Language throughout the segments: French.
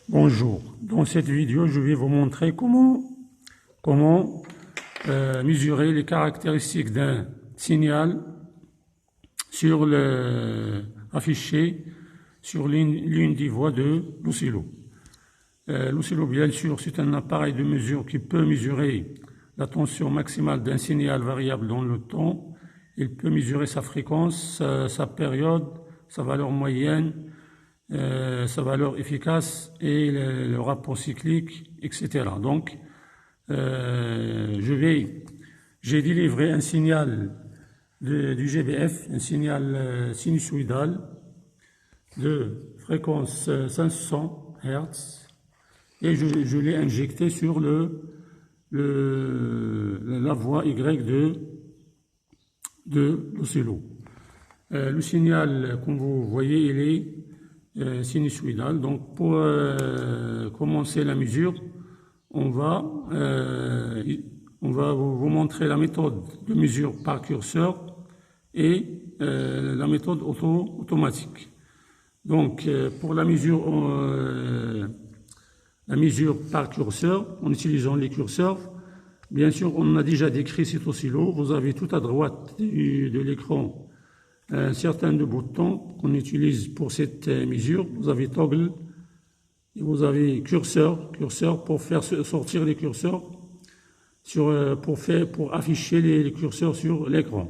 Bonjour, dans cette vidéo je vais vous montrer comment mesurer les caractéristiques d'un signal affiché sur l'une des voies de l'oscillo. L'oscillo, bien sûr, c'est un appareil de mesure qui peut mesurer la tension maximale d'un signal variable dans le temps. Il peut mesurer sa fréquence, sa période, sa valeur moyenne, sa valeur efficace et le rapport cyclique, etc. Donc, j'ai délivré un signal du GBF, un signal sinusoïdal de fréquence 500 Hz et je l'ai injecté sur la voie Y de l'oscillo. Le signal, comme vous voyez, il est sinusoïdal. Donc pour commencer la mesure, on va vous montrer la méthode de mesure par curseur et la méthode automatique. Donc pour la mesure par curseur, en utilisant les curseurs, bien sûr on a déjà décrit cet oscillo. Vous avez tout à droite de l'écran un certain nombre de boutons qu'on utilise pour cette mesure. Vous avez toggle et vous avez curseur pour faire sortir les curseurs pour afficher les curseurs sur l'écran.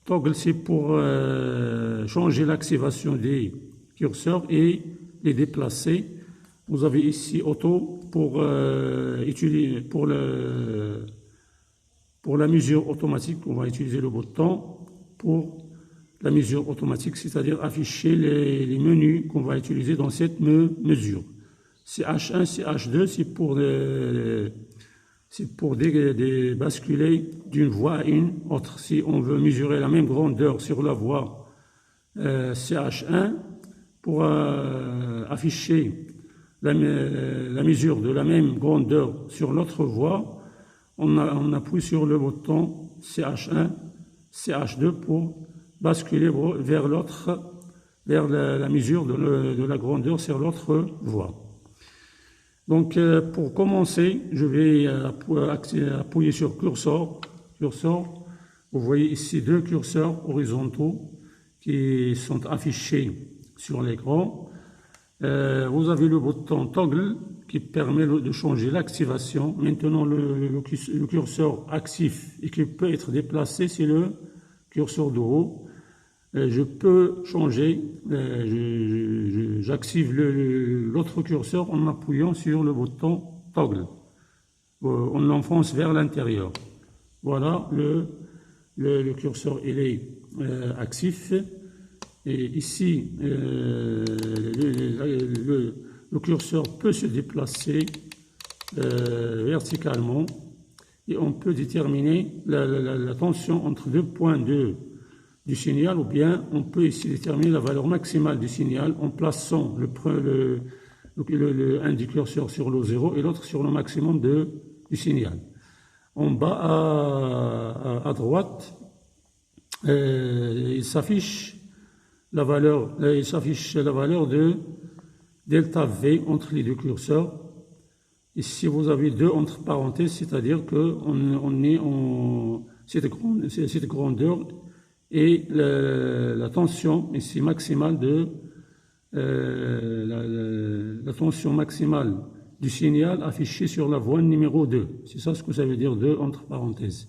Toggle, c'est pour changer l'activation des curseurs et les déplacer. Vous avez ici auto pour la mesure automatique. On va utiliser le bouton pour la mesure automatique, c'est-à-dire afficher les menus qu'on va utiliser dans cette mesure. CH1, CH2, c'est pour basculer d'une voie à une autre. Si on veut mesurer la même grandeur sur la voie CH1, pour afficher la mesure de la même grandeur sur l'autre voie, on appuie sur le bouton CH1, CH2 pour basculer vers la mesure de la grandeur sur l'autre voie. Donc pour commencer, je vais appuyer sur curseur. Vous voyez ici deux curseurs horizontaux qui sont affichés sur l'écran. Vous avez le bouton toggle qui permet de changer l'activation. Maintenant le curseur actif et qui peut être déplacé, c'est le curseur de haut. Je peux changer, j'active l'autre curseur en appuyant sur le bouton toggle. On l'enfonce vers l'intérieur. Voilà, le curseur il est actif. Et ici, le curseur peut se déplacer verticalement et on peut déterminer la tension entre deux points du signal, ou bien on peut ici déterminer la valeur maximale du signal en plaçant un du curseur sur le 0 et l'autre sur le maximum du signal. En bas à droite, il s'affiche la valeur de delta V entre les deux curseurs. Ici, vous avez 2 entre parenthèses, c'est-à-dire qu'on est en cette grandeur et la tension ici maximale la tension maximale du signal affichée sur la voie numéro 2. C'est ça ce que ça veut dire 2 entre parenthèses.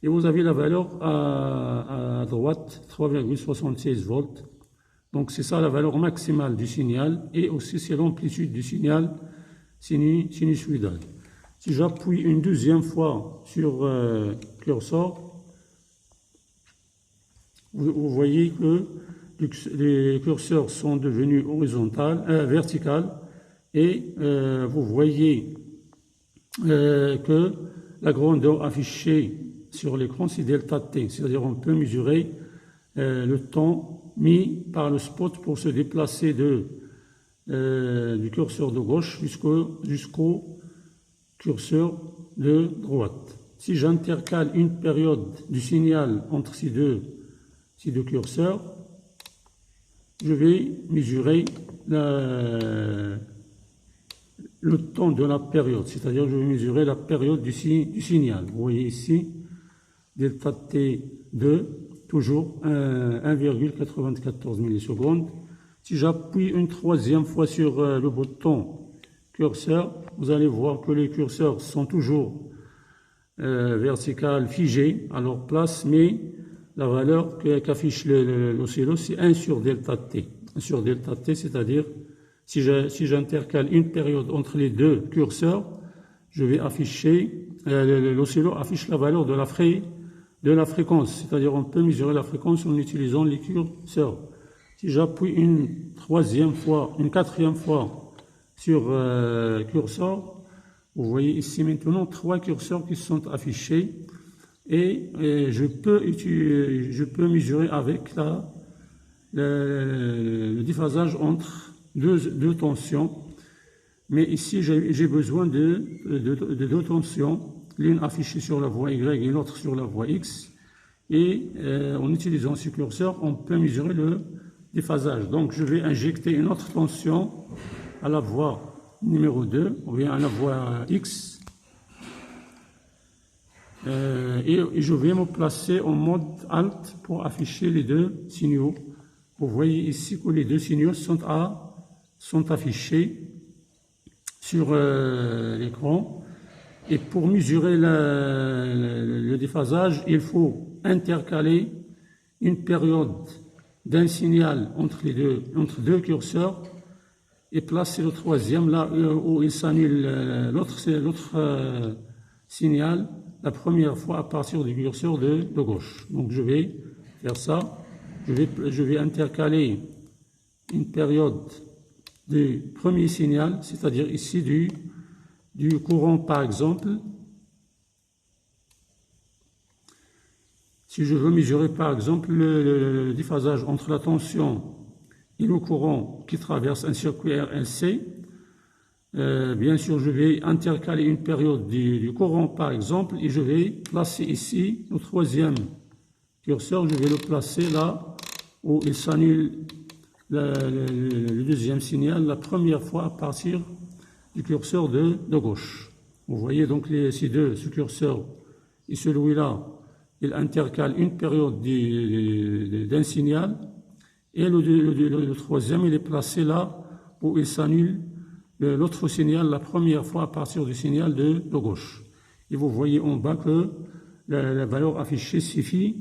Et vous avez la valeur à droite, 3,76 volts. Donc c'est ça la valeur maximale du signal et aussi c'est l'amplitude du signal sinusoïdal. Si j'appuie une deuxième fois sur curseur, vous voyez que les curseurs sont devenus verticales et vous voyez que la grandeur affichée sur l'écran c'est delta T, c'est-à-dire on peut mesurer le temps mis par le spot pour se déplacer du curseur de gauche jusqu'au curseur de droite. Si j'intercale une période du signal entre ces deux curseurs, je vais mesurer le temps de la période, c'est-à-dire je vais mesurer la période du signal. Vous voyez ici, delta T2, toujours 1,94 millisecondes. Si j'appuie une troisième fois sur le bouton curseur, vous allez voir que les curseurs sont toujours verticales, figés à leur place, mais la valeur qu'affiche l'oscillo, c'est 1 sur delta T. 1 sur delta T, c'est-à-dire si j'intercale une période entre les deux curseurs, je vais afficher, l'oscillo affiche la valeur de la fréquence, c'est-à-dire on peut mesurer la fréquence en utilisant les curseurs. Si j'appuie une quatrième fois sur curseur, vous voyez ici maintenant 3 curseurs qui sont affichés et je peux mesurer avec le déphasage entre deux tensions. Mais ici, j'ai besoin de deux tensions, l'une affichée sur la voie Y et l'autre sur la voie X. Et en utilisant ce curseur, on peut mesurer le déphasage. Donc, je vais injecter une autre tension à la voie numéro 2, ou bien à la voie X. Et je vais me placer en mode Alt pour afficher les deux signaux. Vous voyez ici que les deux signaux sont affichés sur l'écran. Et pour mesurer le déphasage, il faut intercaler une période d'un signal entre deux curseurs et placer le troisième là où il s'annule l'autre signal la première fois à partir du curseur de gauche. Donc je vais faire ça. Je vais intercaler une période du premier signal, c'est-à-dire ici du courant par exemple. Si je veux mesurer par exemple le déphasage entre la tension et le courant qui traverse un circuit RLC, bien sûr je vais intercaler une période du courant par exemple et je vais placer ici le troisième curseur, je vais le placer là où il s'annule le deuxième signal la première fois à partir du curseur de gauche. Vous voyez donc ce curseur et celui-là, il intercale une période d'un signal et le troisième, il est placé là où il s'annule l'autre signal la première fois à partir du signal de gauche. Et vous voyez en bas que la valeur affichée, c'est phi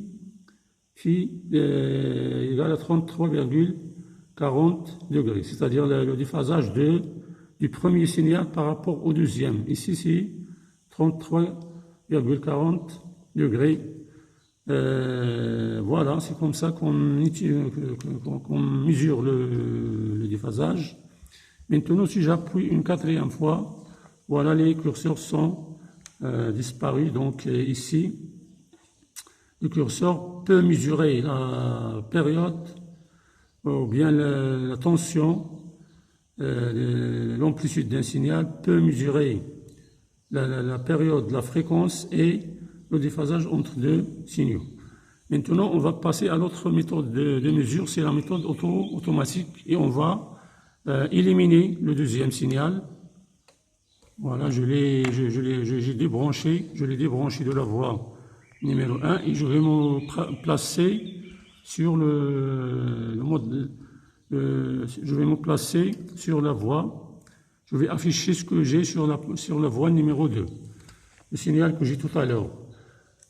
égale à 33,40 degrés, c'est-à-dire le déphasage du premier signal par rapport au deuxième. Ici, c'est 33,40 degrés. Voilà, c'est comme ça qu'on mesure le déphasage. Maintenant, si j'appuie une quatrième fois, voilà, les curseurs sont disparus. Donc ici, le curseur peut mesurer la période ou bien la tension, l'amplitude d'un signal, peut mesurer la période, la fréquence et le déphasage entre deux signaux. Maintenant, on va passer à l'autre méthode de mesure, c'est la méthode automatique et on va éliminer le deuxième signal. Voilà, je l'ai débranché de la voie numéro 1 et je vais me placer sur je vais me placer sur la voie. Je vais afficher ce que j'ai sur la voie numéro 2, le signal que j'ai tout à l'heure.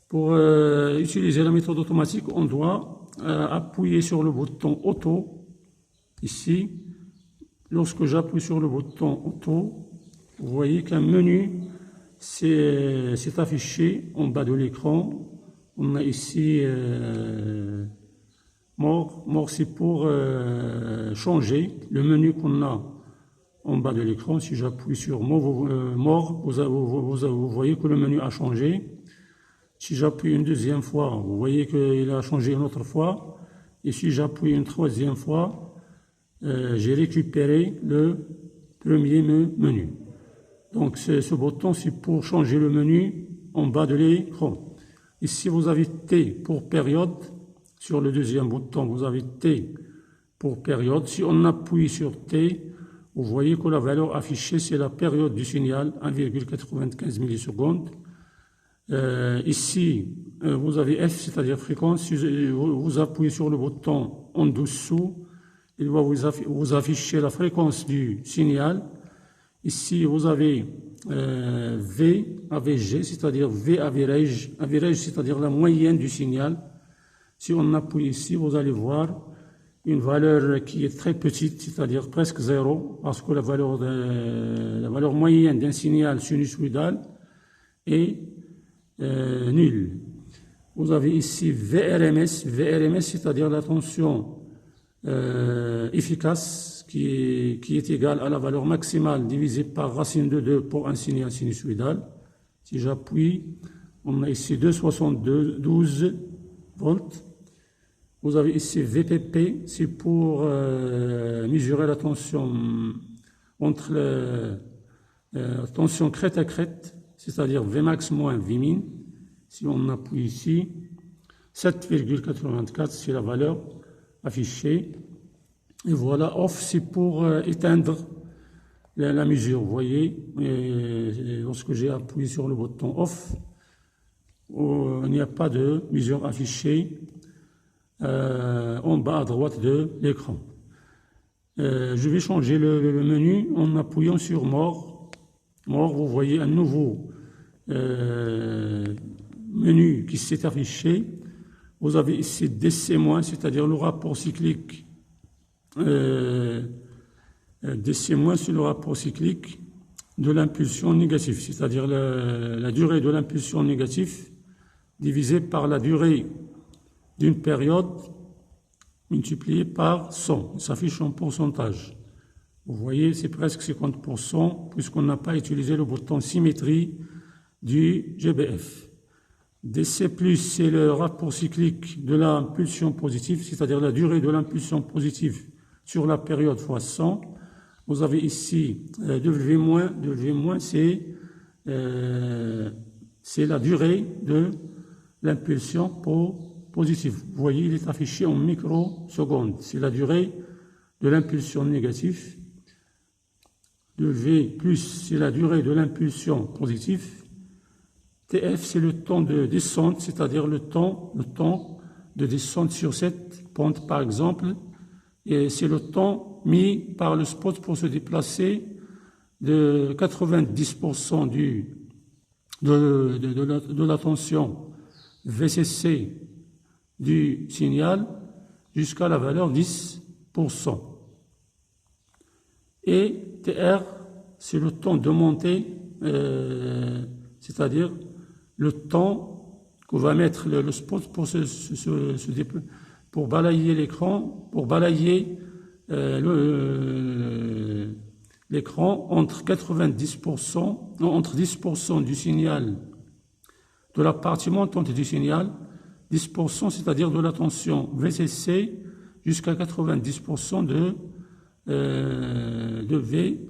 Pour utiliser la méthode automatique, on doit appuyer sur le bouton Auto, ici. Lorsque j'appuie sur le bouton Auto, vous voyez qu'un menu s'est affiché en bas de l'écran. On a ici More, c'est pour changer le menu qu'on a en bas de l'écran. Si j'appuie sur More, vous voyez que le menu a changé. Si j'appuie une deuxième fois, vous voyez qu'il a changé une autre fois. Et si j'appuie une troisième fois, j'ai récupéré le premier menu. Donc ce bouton, c'est pour changer le menu en bas de l'écran. Ici, vous avez T pour période. Sur le deuxième bouton, vous avez T pour période. Si on appuie sur T, vous voyez que la valeur affichée, c'est la période du signal, 1,95 millisecondes. Ici, vous avez F, c'est-à-dire fréquence. Vous appuyez sur le bouton en dessous, il va vous afficher la fréquence du signal. Ici, vous avez V avec G, c'est-à-dire V average, c'est-à-dire la moyenne du signal. Si on appuie ici, vous allez voir une valeur qui est très petite, c'est-à-dire presque zéro, parce que la valeur moyenne d'un signal sinusoïdal est nulle. Vous avez ici VRMS, c'est-à-dire la tension efficace qui est égale à la valeur maximale divisée par racine de 2 pour un signal sinusoïdal. Si j'appuie, on a ici 2,72 volts. Vous avez ici VPP, c'est pour mesurer la tension entre la tension crête à crête, c'est-à-dire Vmax moins Vmin. Si on appuie ici, 7,84, c'est la valeur affichée. Et voilà, off, c'est pour éteindre la mesure. Vous voyez, lorsque j'ai appuyé sur le bouton off, il n'y a pas de mesure affichée en bas à droite de l'écran. Je vais changer le menu en appuyant sur More. More, vous voyez un nouveau menu qui s'est affiché. Vous avez ici DC-, c'est-à-dire le rapport cyclique. DC-, c'est le rapport cyclique de l'impulsion négative, c'est-à-dire la durée de l'impulsion négative divisée par la durée d'une période multipliée par 100. Il s'affiche en pourcentage. Vous voyez, c'est presque 50% puisqu'on n'a pas utilisé le bouton symétrie du GBF. DC+, c'est le rapport cyclique de l'impulsion positive, c'est-à-dire la durée de l'impulsion positive sur la période fois 100. Vous avez ici W-, c'est la durée de l'impulsion positive. Vous voyez, il est affiché en microsecondes. C'est la durée de l'impulsion négative. V+, c'est la durée de l'impulsion positive. TF, c'est le temps de descente, c'est-à-dire le temps de descente sur cette pente, par exemple. Et c'est le temps mis par le spot pour se déplacer de 90% de la tension VCC du signal jusqu'à la valeur 10%. Et TR, c'est le temps de montée, c'est-à-dire le temps que va mettre le spot pour balayer l'écran, pour balayer l'écran entre 90%, entre 10% du signal, de la partie montante du signal, 10%, c'est-à-dire de la tension VCC, jusqu'à 90% de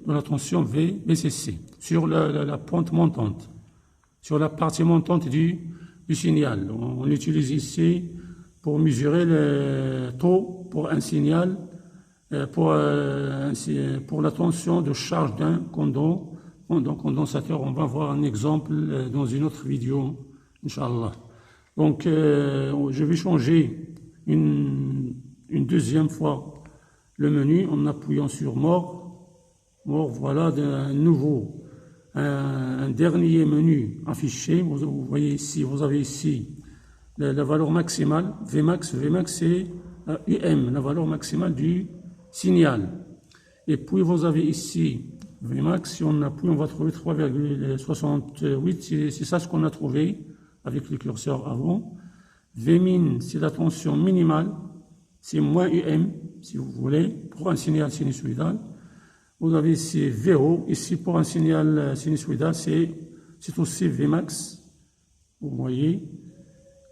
la tension VCC, sur la pente montante, sur la partie montante du signal. On utilise ici pour mesurer le taux pour un signal, pour la tension de charge d'un condensateur. On va voir un exemple dans une autre vidéo, Inch'Allah. Donc, je vais changer une deuxième fois le menu en appuyant sur More. More, voilà un dernier menu affiché. Vous voyez ici, vous avez ici la valeur maximale, Vmax, c'est UM, la valeur maximale du signal. Et puis vous avez ici Vmax, si on appuie, on va trouver 3,68, c'est ça ce qu'on a trouvé avec le curseur avant. Vmin, c'est la tension minimale, c'est moins UM, si vous voulez, pour un signal sinusoïdal. Vous avez ici VO, ici pour un signal sinusoïdal, c'est aussi Vmax, vous voyez.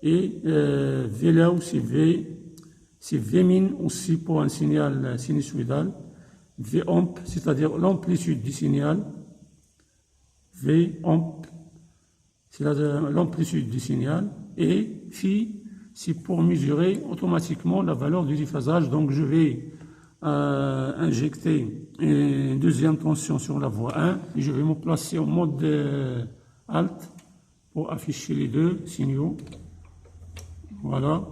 Et Vlow, c'est Vmin aussi pour un signal sinusoïdal. Vamp, c'est-à-dire l'amplitude du signal. Vamp, c'est l'amplitude du signal. Et Phi, c'est pour mesurer automatiquement la valeur du déphasage. Donc je vais injecter une deuxième tension sur la voie 1 et je vais me placer en mode Alt pour afficher les deux signaux. Voilà,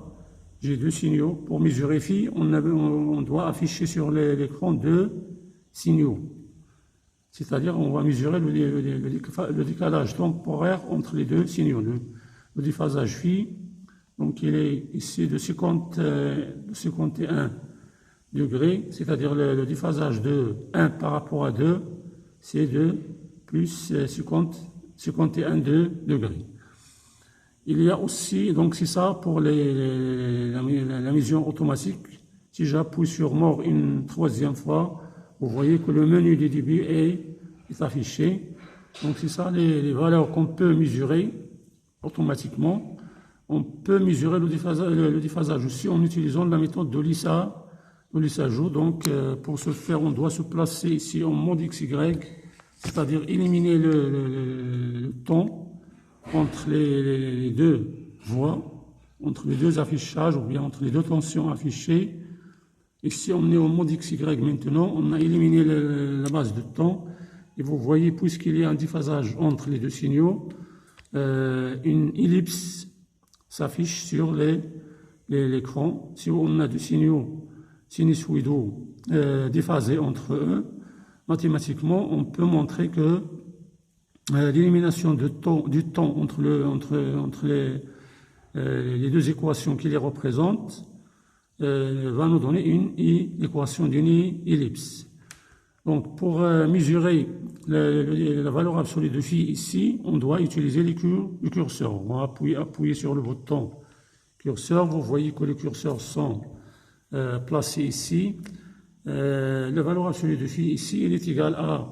j'ai deux signaux. Pour mesurer ici, on doit afficher sur l'écran deux signaux. C'est-à-dire on va mesurer le décalage temporaire entre les deux signaux. Le déphasage phi, donc il est ici de 51 degrés, c'est-à-dire le déphasage de 1 par rapport à 2, c'est de plus 51 degrés. Il y a aussi, donc c'est ça pour la mesure automatique. Si j'appuie sur More une troisième fois, vous voyez que le menu des débits est affiché. Donc c'est ça les valeurs qu'on peut mesurer automatiquement. On peut mesurer le déphasage aussi en utilisant la méthode de lissage. Donc pour ce faire, on doit se placer ici en mode XY, c'est-à-dire éliminer le temps entre les deux voies, entre les deux affichages ou bien entre les deux tensions affichées. Ici, on est au mode XY maintenant, on a éliminé la base de temps et vous voyez, puisqu'il y a un déphasage entre les deux signaux, une ellipse s'affiche sur l'écran. Si on a deux signaux sinusoïdaux déphasés entre eux, mathématiquement, on peut montrer que l'élimination du temps entre les deux équations qui les représentent va nous donner une équation d'une ellipse. Donc, pour mesurer la valeur absolue de phi ici, on doit utiliser le curseur. On va appuyer sur le bouton curseur. Vous voyez que les curseurs sont placés ici. La valeur absolue de phi ici, elle est égale à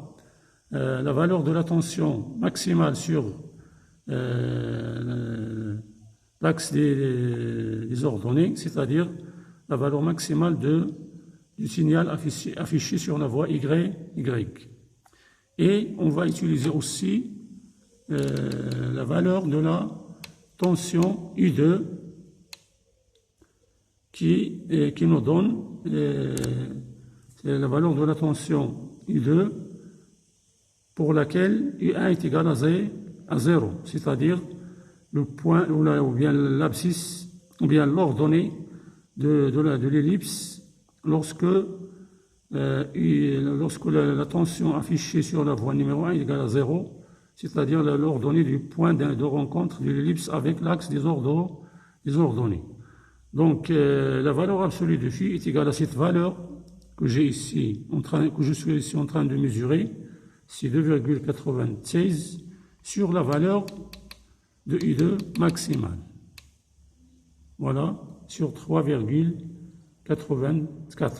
la valeur de la tension maximale sur l'axe des ordonnées, c'est-à-dire la valeur maximale du signal affiché sur la voie Y. Et on va utiliser aussi la valeur de la tension U2 qui nous donne la valeur de la tension U2 pour laquelle U1 est égal à 0, c'est-à-dire le point ou bien l'abscisse ou bien l'ordonnée de l'ellipse lorsque la tension affichée sur la voie numéro 1 est égale à 0, c'est-à-dire l'ordonnée du point de rencontre de l'ellipse avec l'axe des ordonnées. Donc la valeur absolue de phi est égale à cette valeur que je suis ici en train de mesurer, c'est 2,96 sur la valeur de U2 maximale. Voilà, sur 3,84.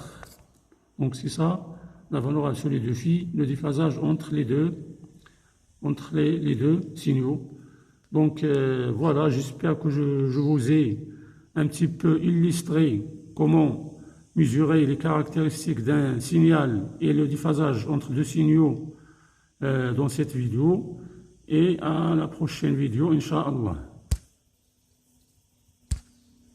Donc c'est ça, la valeur absolue de phi, le déphasage entre les deux signaux. Donc voilà, j'espère que je vous ai un petit peu illustré comment mesurer les caractéristiques d'un signal et le déphasage entre deux signaux dans cette vidéo. Et à la prochaine vidéo, Inch'Allah.